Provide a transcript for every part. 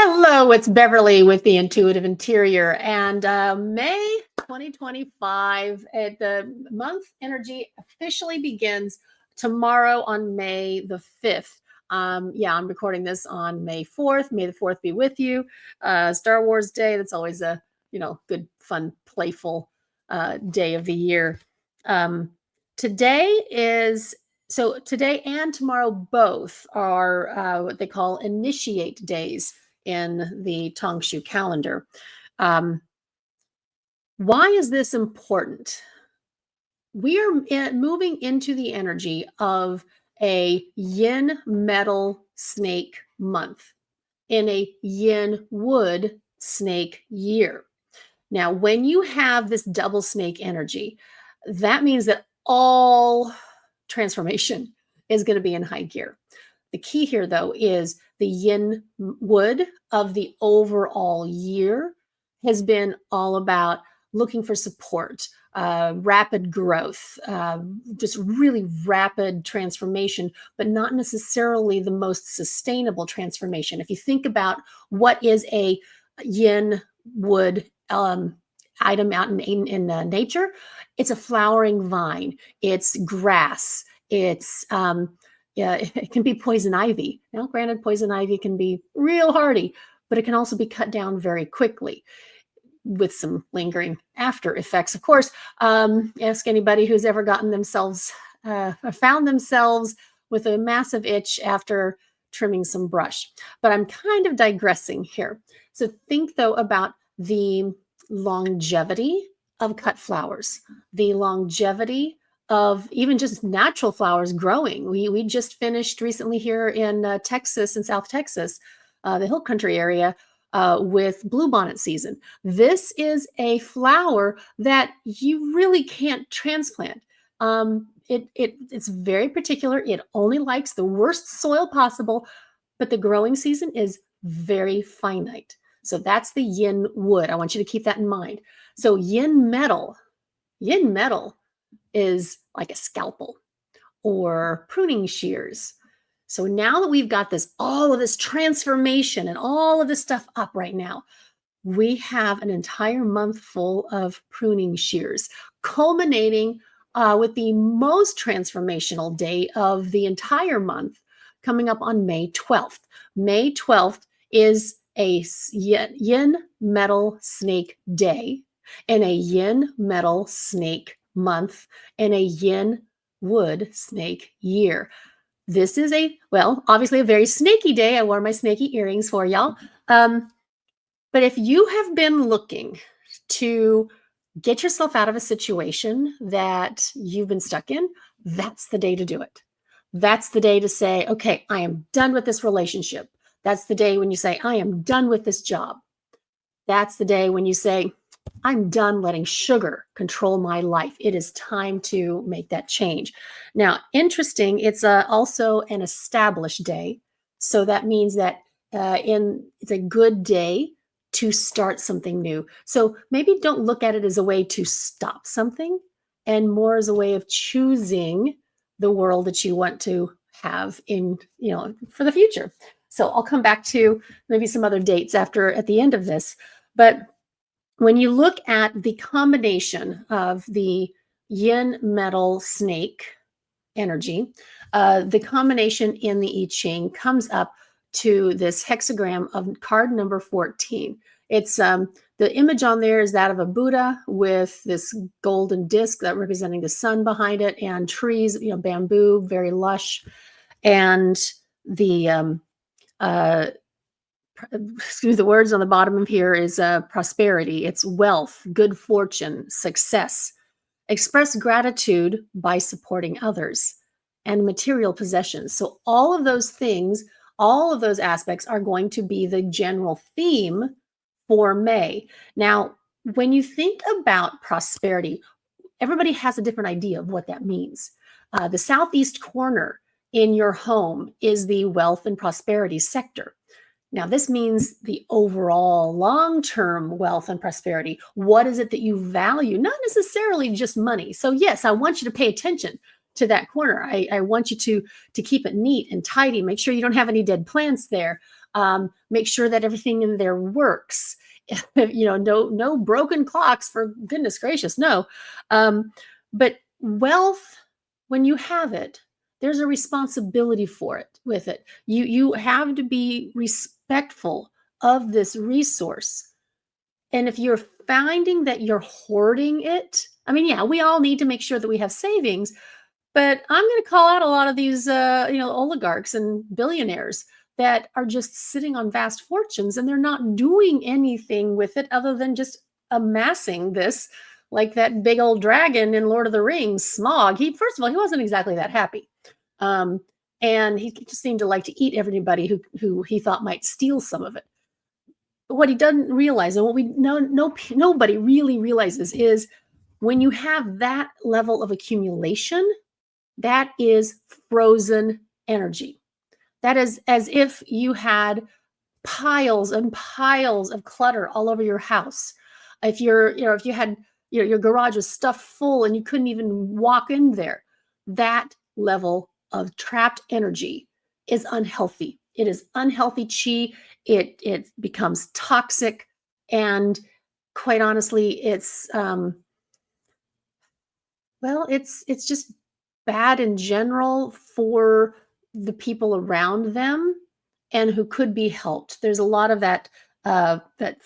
Hello, it's Beverly with the Intuitive Interior, and May 2025, the month energy officially begins tomorrow on May the 5th. Yeah, I'm recording this on May 4th. May the 4th be with you. Star Wars Day, that's always a, good, fun, playful day of the year. Um, today is today and tomorrow both are what they call initiate days in the Tongshu calendar. Um, why is this important? We are moving into the energy of a Yin Metal Snake month in a Yin Wood Snake year. Now, when you have this double snake energy, that means that all transformation is going to be in high gear. The key here, though, is the yin wood of the overall year has been all about looking for support, rapid growth, just really rapid transformation, but not necessarily the most sustainable transformation. If you think about what is a yin wood item out in nature, it's a flowering vine, it's grass, it's yeah, it can be poison ivy. Now, granted, poison ivy can be real hardy, but it can also be cut down very quickly with some lingering after effects. Of course, ask anybody who's ever gotten themselves or found themselves with a massive itch after trimming some brush. But I'm kind of digressing here. So think, though, about the longevity of cut flowers, the longevity of even just natural flowers growing. We just finished recently here in Texas, in South Texas, the Hill Country area, with bluebonnet season. This is a flower that you really can't transplant. It's very particular. It only likes the worst soil possible, but the growing season is very finite. So that's the yin wood. I want you to keep that in mind. So yin metal is like a scalpel or pruning shears. So now that we've got all of this transformation and all of this stuff up right now, we have an entire month full of pruning shears, culminating with the most transformational day of the entire month coming up on May 12th. May 12th is a Yin Metal Snake Day and a Yin Metal Snake month and a Yin Wood Snake year. This is obviously a very snaky day. I wore my snaky earrings for y'all. But if you have been looking to get yourself out of a situation that you've been stuck in, that's the day to do it. That's the day to say, okay, I am done with this relationship. That's the day when you say, I am done with this job. That's the day when you say, I'm done letting sugar control my life. It is time to make that change. Now, interesting, it's also an established day. So that means that it's a good day to start something new. So maybe don't look at it as a way to stop something and more as a way of choosing the world that you want to have for the future. So I'll come back to maybe some other dates at the end of this. But when you look at the combination of the Yin Metal Snake energy, the combination in the I Ching comes up to this hexagram of card number 14. It's the image on there is that of a Buddha with this golden disc that representing the sun behind it and trees, bamboo, very lush, and the the words on the bottom of here is prosperity. It's wealth, good fortune, success. Express gratitude by supporting others and material possessions. So all of those things, all of those aspects are going to be the general theme for May. Now, when you think about prosperity, everybody has a different idea of what that means. The southeast corner in your home is the wealth and prosperity sector. Now, this means the overall long-term wealth and prosperity. What is it that you value? Not necessarily just money. So yes, I want you to pay attention to that corner. I want you to keep it neat and tidy. Make sure you don't have any dead plants there. Make sure that everything in there works. No broken clocks, for goodness gracious, no. But wealth, when you have it, there's a responsibility for it with it. You have to be respectful of this resource. And if you're finding that you're hoarding it, I mean, yeah, we all need to make sure that we have savings, but I'm going to call out a lot of these, oligarchs and billionaires that are just sitting on vast fortunes and they're not doing anything with it other than just amassing this, like that big old dragon in Lord of the Rings, Smog. First of all, he wasn't exactly that happy, um, and he just seemed to like to eat everybody who he thought might steal some of it. But what he doesn't realize, and what we know, nobody really realizes, is when you have that level of accumulation, that is frozen energy. That is as if you had piles and piles of clutter all over your house. If you had, your garage was stuffed full and you couldn't even walk in there, that level of trapped energy is unhealthy. It is unhealthy chi. It becomes toxic, and quite honestly, it's just bad in general for the people around them and who could be helped. There's a lot of that, that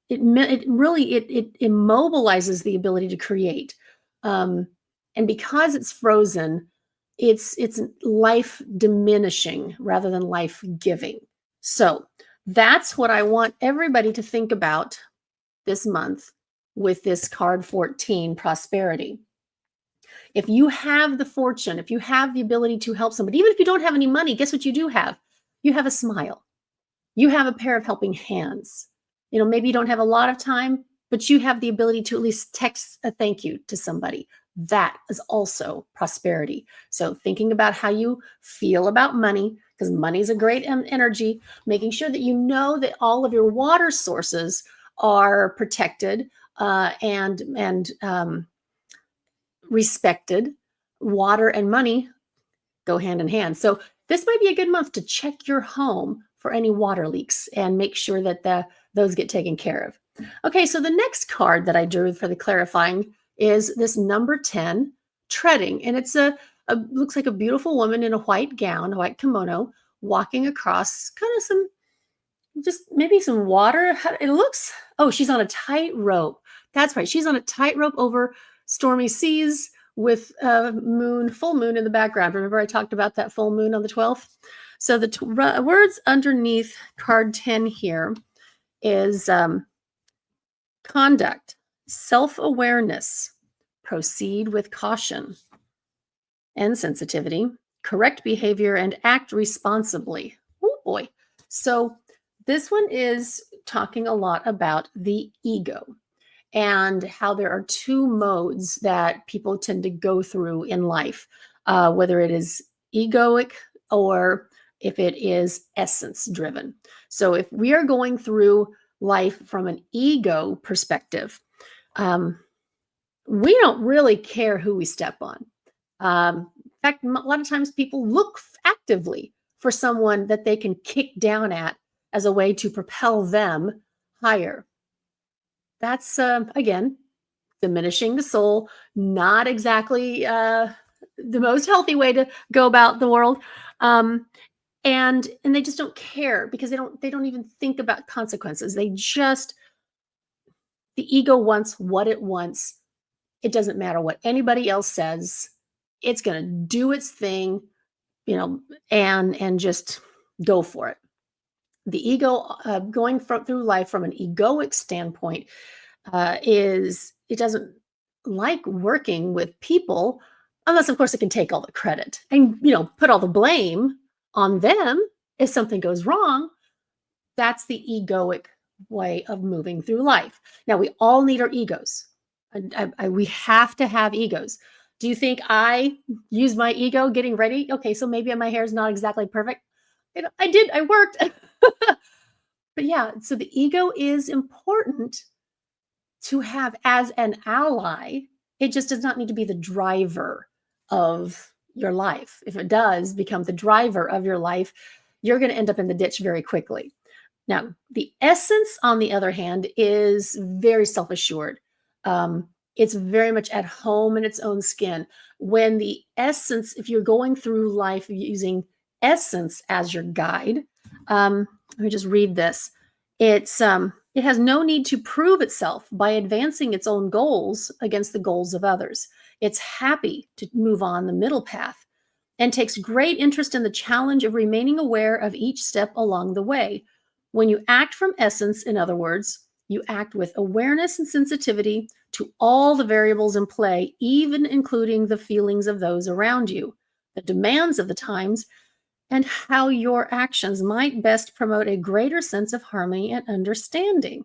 it really it immobilizes the ability to create. Um, and because it's frozen, it's life diminishing rather than life giving. So that's what I want everybody to think about this month with this card 14, prosperity. If you have the fortune, if you have the ability to help somebody, even if you don't have any money, guess what you do have? You have a smile. You have a pair of helping hands. Maybe you don't have a lot of time, but you have the ability to at least text a thank you to somebody. That is also prosperity. So thinking about how you feel about money, because money is a great energy, making sure that you know that all of your water sources are protected, and respected. Water and money go hand in hand. So this might be a good month to check your home for any water leaks and make sure that those get taken care of. Okay, so the next card that I drew for the clarifying is this number 10, treading. And it's looks like a beautiful woman in a white gown, a white kimono, walking across kind of just maybe some water. It looks, oh, she's on a tightrope. That's right. She's on a tightrope over stormy seas with full moon in the background. Remember I talked about that full moon on the 12th? So the words underneath card 10 here is conduct, self-awareness, proceed with caution and sensitivity, correct behavior, and act responsibly. Oh boy. So this one is talking a lot about the ego and how there are two modes that people tend to go through in life, whether it is egoic or if it is essence driven. So if we are going through life from an ego perspective, we don't really care who we step on. In fact, a lot of times people look actively for someone that they can kick down at as a way to propel them higher. That's, again, diminishing the soul, not exactly the most healthy way to go about the world. And they just don't care because they don't even think about consequences. The ego wants what it wants. It doesn't matter what anybody else says. It's going to do its thing, and just go for it. The ego, going through life from an egoic standpoint, is it doesn't like working with people unless, of course, it can take all the credit and put all the blame on them if something goes wrong. That's the egoic way of moving through life. Now, we all need our egos. We have to have egos. Do you think I use my ego getting ready? Okay, so maybe my hair is not exactly perfect. I worked. But yeah, so the ego is important to have as an ally. It just does not need to be the driver of your life. If it does become the driver of your life, you're going to end up in the ditch very quickly. Now, the essence, on the other hand, is very self assured. It's very much at home in its own skin. When the essence, if you're going through life using essence as your guide, let me just read this. It has no need to prove itself by advancing its own goals against the goals of others. It's happy to move on the middle path and takes great interest in the challenge of remaining aware of each step along the way. When you act from essence, in other words, you act with awareness and sensitivity to all the variables in play, even including the feelings of those around you, the demands of the times, and how your actions might best promote a greater sense of harmony and understanding.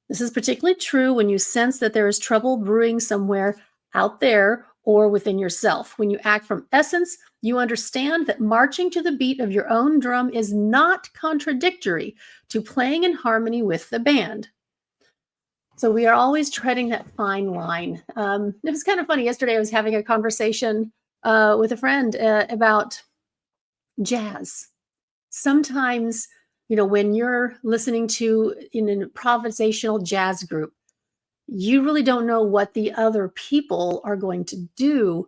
This is particularly true when you sense that there is trouble brewing somewhere out there or within yourself. When you act from essence, you understand that marching to the beat of your own drum is not contradictory to playing in harmony with the band. So we are always treading that fine line. It was kind of funny. Yesterday, I was having a conversation with a friend about jazz. Sometimes, when you're listening to in an improvisational jazz group, you really don't know what the other people are going to do,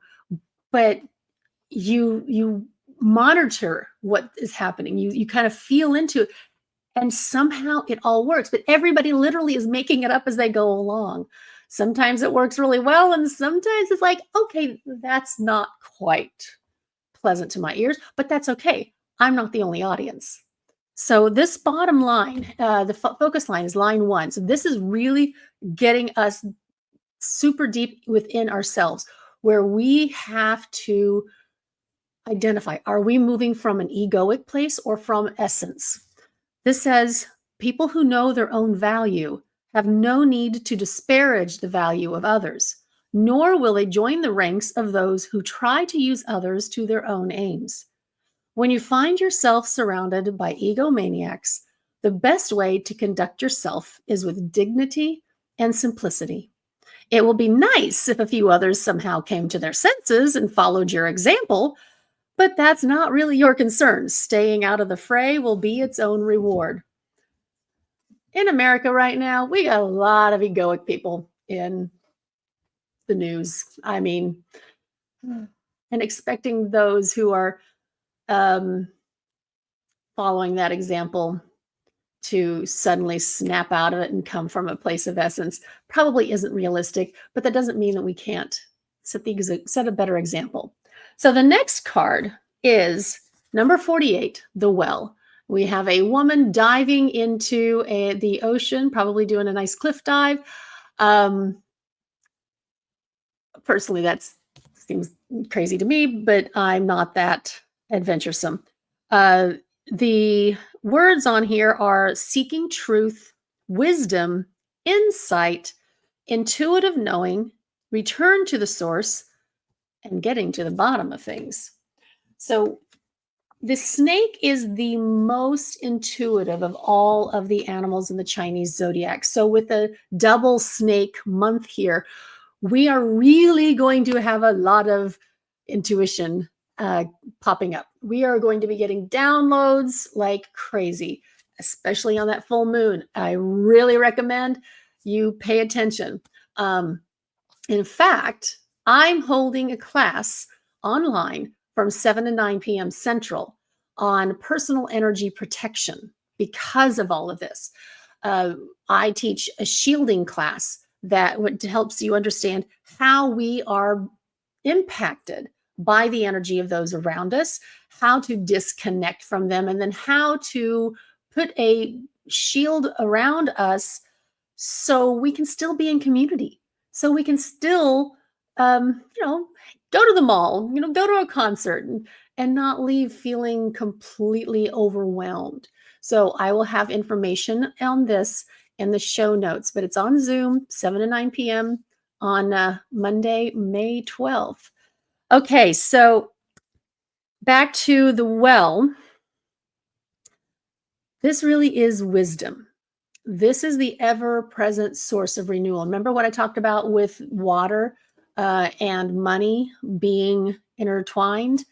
but you monitor what is happening. You kind of feel into it, and somehow it all works. But everybody literally is making it up as they go along. Sometimes it works really well, and sometimes it's like, okay, that's not quite pleasant to my ears, but that's okay. I'm not the only audience. So this bottom line, the focus line is line 1. So this is really getting us super deep within ourselves, where we have to identify, are we moving from an egoic place or from essence? This says people who know their own value have no need to disparage the value of others, nor will they join the ranks of those who try to use others to their own aims. When you find yourself surrounded by egomaniacs, the best way to conduct yourself is with dignity and simplicity. It will be nice if a few others somehow came to their senses and followed your example, but that's not really your concern. Staying out of the fray will be its own reward. In America right now, we got a lot of egoic people in the news. I mean, and expecting those who are following that example to suddenly snap out of it and come from a place of essence probably isn't realistic, but that doesn't mean that we can't set a better example. So the next card is number 48, the well. We have a woman diving into the ocean, probably doing a nice cliff dive. Personally, that seems crazy to me, but I'm not that adventuresome. The words on here are seeking truth, wisdom, insight, intuitive knowing, return to the source, and getting to the bottom of things. So the snake is the most intuitive of all of the animals in the Chinese zodiac. So with the double snake month here, we are really going to have a lot of intuition popping up. We are going to be getting downloads like crazy, especially on that full moon. I really recommend you pay attention. In fact, I'm holding a class online from 7 to 9 p.m. Central on personal energy protection because of all of this. I teach a shielding class that helps you understand how we are impacted by the energy of those around us, how to disconnect from them, and then how to put a shield around us so we can still be in community, so we can still, go to the mall, go to a concert and not leave feeling completely overwhelmed. So I will have information on this in the show notes, but it's on Zoom, 7 to 9 p.m. on Monday, May 12th. Okay, so back to the well. This really is wisdom. This is the ever-present source of renewal. Remember what I talked about with water and money being intertwined?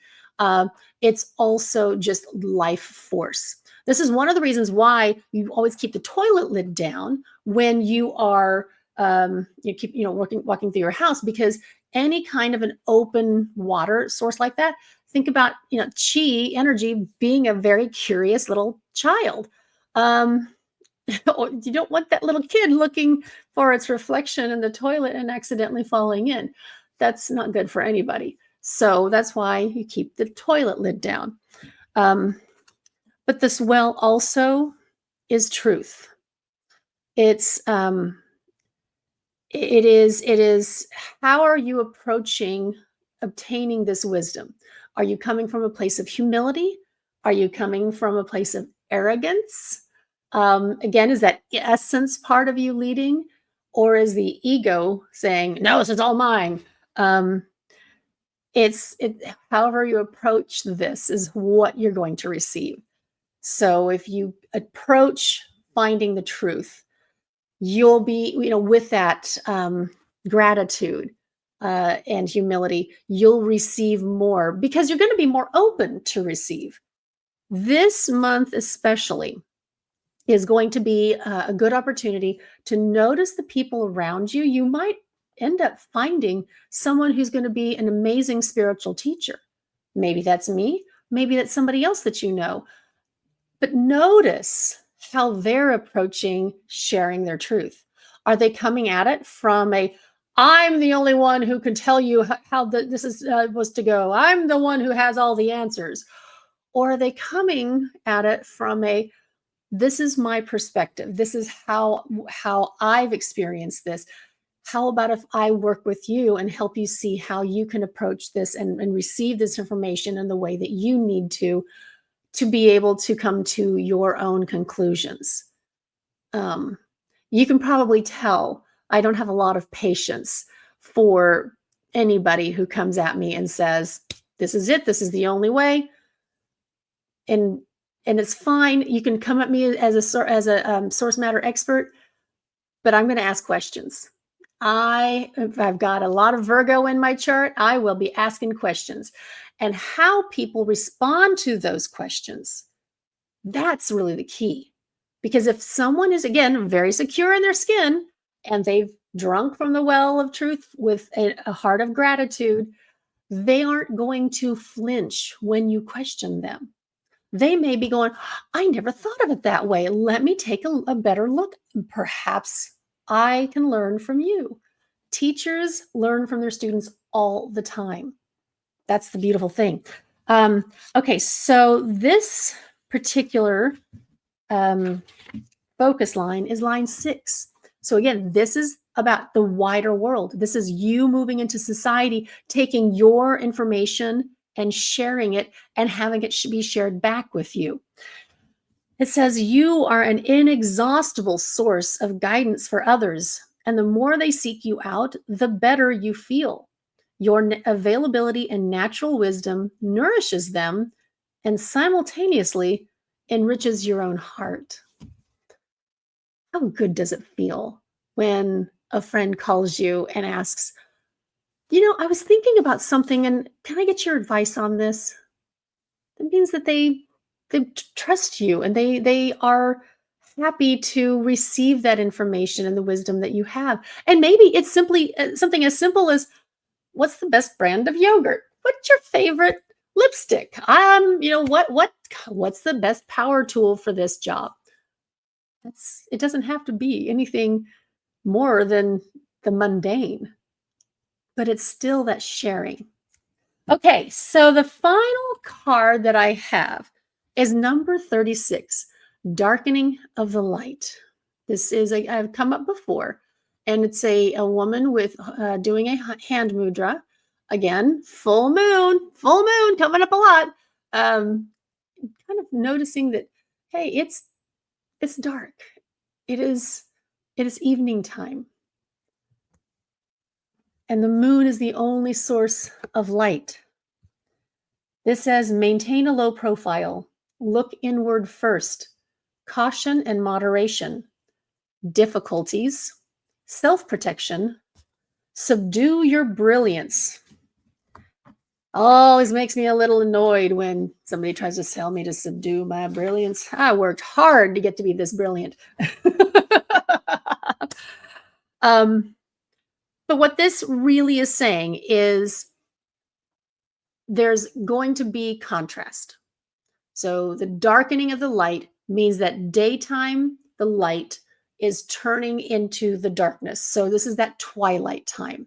Uh, it's also just life force. This is one of the reasons why you always keep the toilet lid down when you are you keep walking through your house, because any kind of an open water source like that, think about chi energy being a very curious little child. Um, or you don't want that little kid looking for its reflection in the toilet and accidentally falling in. That's not good for anybody. So that's why you keep the toilet lid down. Um, but this well also is truth. It's it is how are you approaching obtaining this wisdom? Are you coming from a place of humility? Are you coming from a place of arrogance? Again, is that essence part of you leading, or is the ego saying, no, this is all mine? um, however you approach this is what you're going to receive. So if you approach finding the truth, you'll be, with that gratitude and humility, you'll receive more because you're going to be more open to receive. This month, especially, is going to be a good opportunity to notice the people around you. You might end up finding someone who's going to be an amazing spiritual teacher. Maybe that's me, maybe that's somebody else that you know, but notice how they're approaching sharing their truth. Are they coming at it from a, I'm the only one who can tell you how this is was to go. I'm the one who has all the answers. Or are they coming at it from a, this is my perspective. This is how I've experienced this. How about if I work with you and help you see how you can approach this and receive this information in the way that you need to be able to come to your own conclusions. Um, you can probably tell I don't have a lot of patience for anybody who comes at me and says, "This is it. This is the only way," and and it's fine. You can come at me as a source matter expert, but I'm going to ask questions. If I've got a lot of Virgo in my chart, I will be asking questions, and how people respond to those questions, that's really the key. Because if someone is, again, very secure in their skin and they've drunk from the well of truth with a heart of gratitude, they aren't going to flinch when you question them. They may be going, I never thought of it that way. Let me take a better look. Perhaps I can learn from you. Teachers learn from their students all the time. That's the beautiful thing. Okay, so this particular focus line is line 6. So again, this is about the wider world. This is you moving into society, taking your information and sharing it and having it be shared back with you. It says you are an inexhaustible source of guidance for others, and the more they seek you out, the better you feel. Your availability and natural wisdom nourishes them and simultaneously enriches your own heart. How good does it feel when a friend calls you and asks, I was thinking about something and can I get your advice on this? That means that they trust you and they are happy to receive that information and the wisdom that you have. And maybe it's simply something as simple as, what's the best brand of yogurt? What's your favorite lipstick? What's the best power tool for this job? It doesn't have to be anything more than the mundane, but it's still that sharing. Okay, so the final card that I have is number 36, Darkening of the Light. This is I've come up before, and it's a woman with doing a hand mudra. Again, full moon coming up a lot. Kind of noticing that, hey, it's dark. It is evening time. And the moon is the only source of light. This says, maintain a low profile, look inward first, caution and moderation, difficulties, self-protection, subdue your brilliance. Always makes me a little annoyed when somebody tries to tell me to subdue my brilliance. I worked hard to get to be this brilliant. um, but what this really is saying is there's going to be contrast. So the darkening of the light means that daytime, the light is turning into the darkness. So this is that twilight time.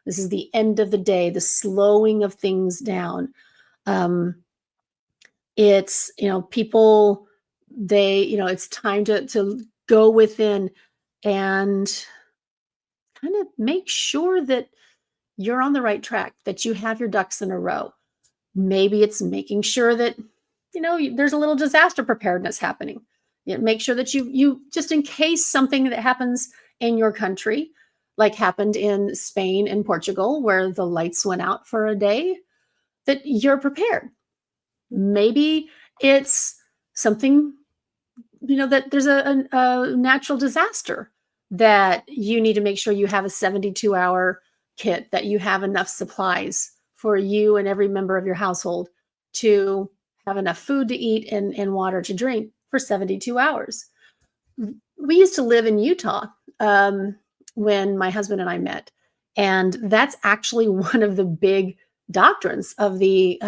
This is the end of the day, the slowing of things down. Um, it's, people, it's time to go within and kind of make sure that you're on the right track, that you have your ducks in a row. Maybe it's making sure that there's a little disaster preparedness happening. Make sure that you just in case something that happens in your country, like happened in Spain and Portugal, where the lights went out for a day, that you're prepared. Maybe it's something, that there's a natural disaster that you need to make sure you have a 72-hour kit, that you have enough supplies for you and every member of your household to have enough food to eat and water to drink for 72 hours. We used to live in Utah when my husband and I met, and that's actually one of the big doctrines of the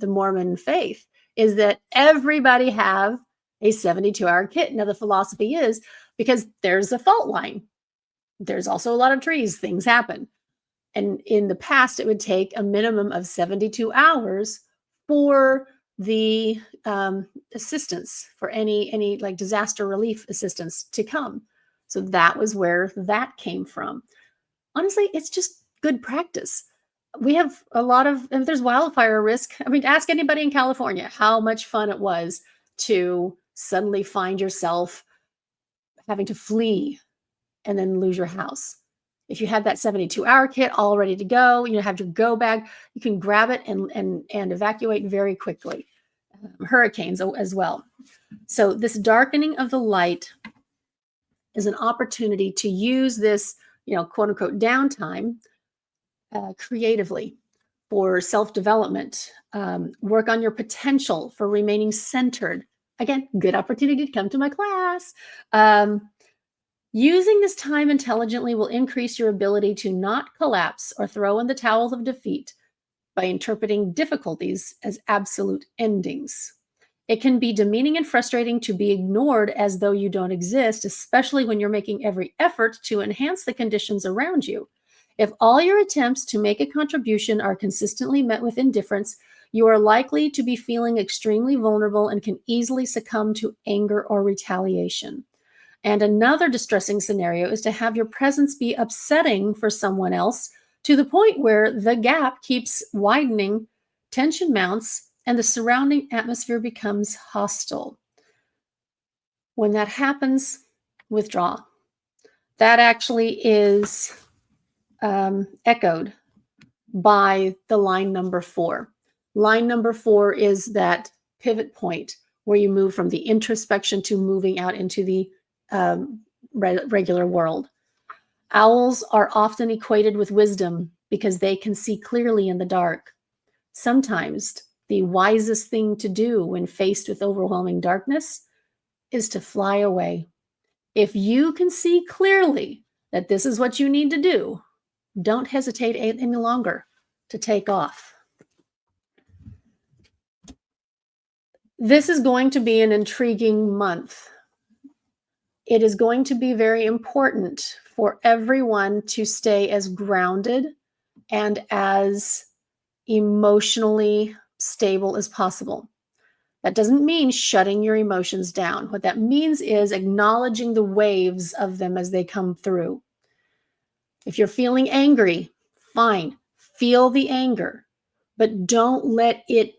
Mormon faith, is that everybody have a 72-hour kit. Now the philosophy is because there's a fault line. There's also a lot of trees, things happen. And in the past, it would take a minimum of 72 hours for the assistance, for any like disaster relief assistance to come. So that was where that came from. Honestly, it's just good practice. We have a lot of, if there's wildfire risk, I mean, ask anybody in California how much fun it was to suddenly find yourself having to flee and then lose your house. If you had that 72-hour kit all ready to go, have your go bag, you can grab it and evacuate very quickly. Hurricanes as well. So this darkening of the light is an opportunity to use this, quote unquote, downtime creatively for self-development, work on your potential for remaining centered. Again, good opportunity to come to my class. Using this time intelligently will increase your ability to not collapse or throw in the towels of defeat by interpreting difficulties as absolute endings. It can be demeaning and frustrating to be ignored as though you don't exist, especially when you're making every effort to enhance the conditions around you. If all your attempts to make a contribution are consistently met with indifference, you are likely to be feeling extremely vulnerable and can easily succumb to anger or retaliation. And another distressing scenario is to have your presence be upsetting for someone else to the point where the gap keeps widening, tension mounts, and the surrounding atmosphere becomes hostile. When that happens, withdraw. That actually is echoed by the line number 4. Line number 4 is that pivot point where you move from the introspection to moving out into the regular world. Owls are often equated with wisdom because they can see clearly in the dark. Sometimes the wisest thing to do when faced with overwhelming darkness is to fly away. If you can see clearly that this is what you need to do, don't hesitate any longer to take off. This is going to be an intriguing month. It is going to be very important for everyone to stay as grounded and as emotionally stable as possible. That doesn't mean shutting your emotions down. What that means is acknowledging the waves of them as they come through. If you're feeling angry, fine, feel the anger, but don't let it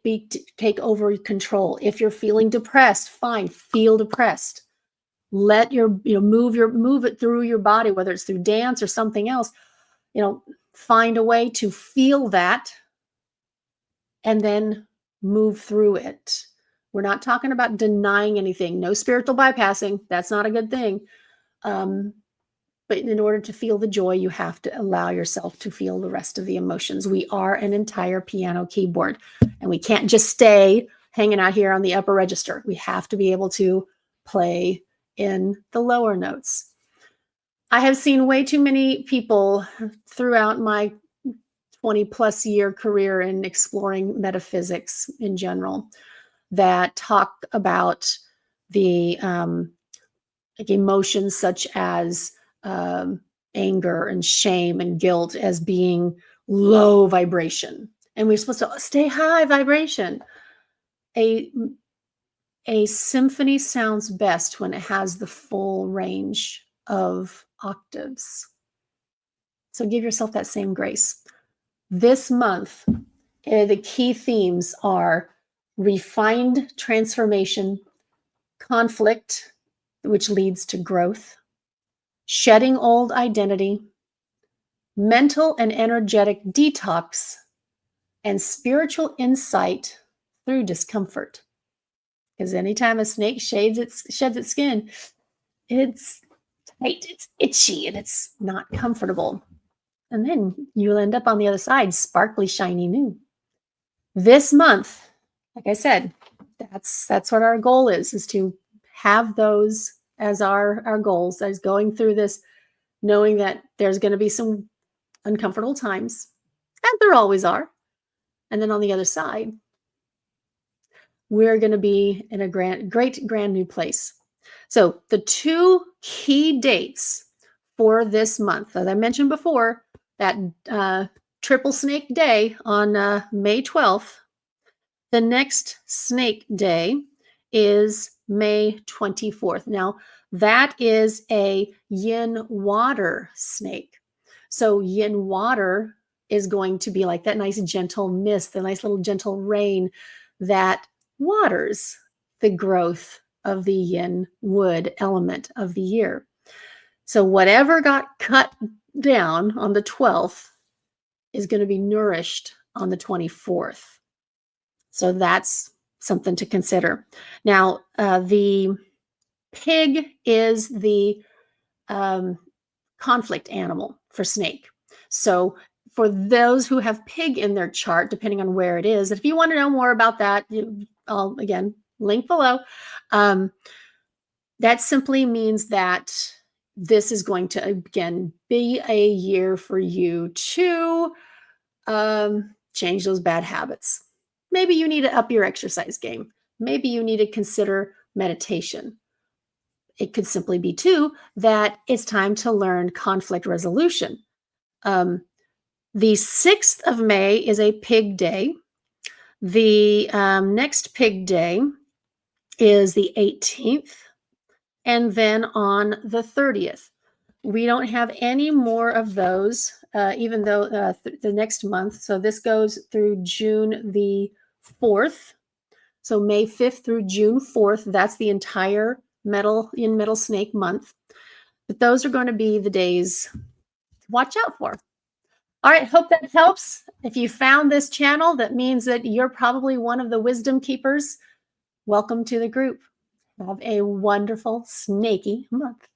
take over control. If you're feeling depressed, fine, feel depressed. Let move it through your body, whether it's through dance or something else. Find a way to feel that and then move through it. We're not talking about denying anything. No spiritual bypassing. That's not a good thing. But in order to feel the joy, you have to allow yourself to feel the rest of the emotions. We are an entire piano keyboard, and we can't just stay hanging out here on the upper register. We have to be able to play in the lower notes. I have seen way too many people throughout my 20 plus year career in exploring metaphysics in general that talk about the like emotions such as anger and shame and guilt as being low vibration, and we're supposed to stay high vibration. A symphony sounds best when it has the full range of octaves. So give yourself that same grace. This month, the key themes are refined transformation, conflict, which leads to growth, shedding old identity, mental and energetic detox, and spiritual insight through discomfort. Because anytime a snake sheds its skin, it's tight, it's itchy, and it's not comfortable. And then you'll end up on the other side, sparkly, shiny new. This month, like I said, that's what our goal is to have those as our goals, as going through this, knowing that there's going to be some uncomfortable times, and there always are. And then on the other side, we're going to be in a great grand new place. So the two key dates for this month, as I mentioned before, that triple snake day on May 12th. The next snake day is May 24th. Now, that is a yin water snake. So yin water is going to be like that nice gentle mist, the nice little gentle rain that waters the growth of the yin wood element of the year. So whatever got cut down on the 12th is going to be nourished on the 24th. So that's something to consider. Now, the pig is the conflict animal for snake. So for those who have pig in their chart, depending on where it is, if you want to know more about that, I'll, again, link below. That simply means that this is going to, again, be a year for you to change those bad habits. Maybe you need to up your exercise game. Maybe you need to consider meditation. It could simply be, too, that it's time to learn conflict resolution. The 6th of May is a pig day. The next pig day is the 18th. And then on the 30th. We don't have any more of those, even though the next month. So this goes through June the 4th. So May 5th through June 4th. That's the entire Yin Metal Snake month. But those are going to be the days to watch out for. All right, hope that helps. If you found this channel, that means that you're probably one of the wisdom keepers. Welcome to the group. Have a wonderful snaky month.